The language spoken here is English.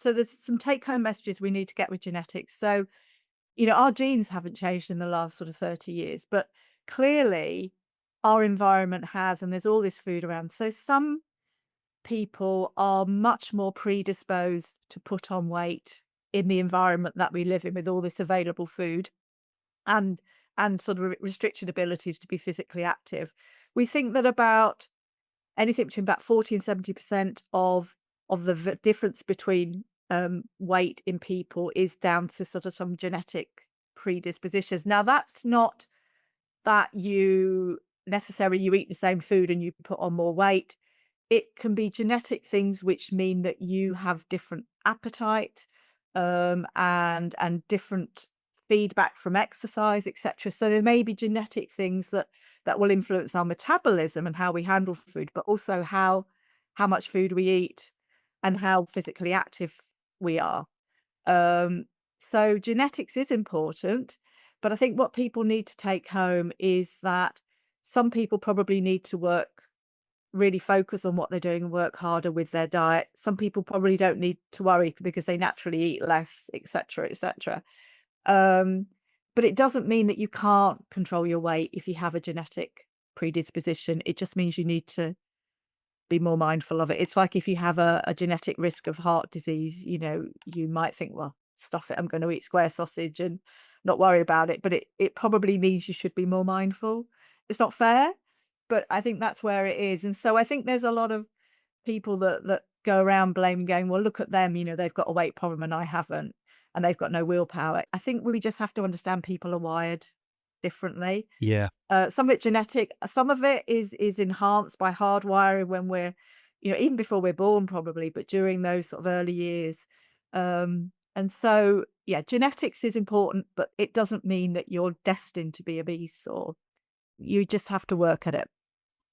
So there's some take-home messages we need to get with genetics. So, our genes haven't changed in the last sort of 30 years, but clearly our environment has, and there's all this food around. So some people are much more predisposed to put on weight in the environment that we live in with all this available food and sort of restricted abilities to be physically active. We think that about anything between about 40 and 70% of the difference between weight in people is down to sort of some genetic predispositions. Now, that's not that you eat the same food and you put on more weight. It can be genetic things which mean that you have different appetite, and different feedback from exercise, etc. So there may be genetic things that will influence our metabolism and how we handle food, but also how much food we eat and how physically active we are. Um, so genetics is important, but I think what people need to take home is that some people probably need to really focus on what they're doing and work harder with their diet. Some people probably don't need to worry because they naturally eat less, etc., etc. Um, but it doesn't mean that you can't control your weight if you have a genetic predisposition. It just means you need to be more mindful of it. It's like if you have a genetic risk of heart disease, you might think, well, stuff it, I'm going to eat square sausage and not worry about it. But it probably means you should be more mindful. It's not fair, but I think that's where it is. And so I think there's a lot of people that go around blaming, going, well, look at them, they've got a weight problem and I haven't, and they've got no willpower. I think we just have to understand people are wired differently. Yeah. Some of it genetic, some of it is enhanced by hardwiring when we're, even before we're born probably, but during those sort of early years. And so, yeah, genetics is important, but it doesn't mean that you're destined to be obese, or you just have to work at it.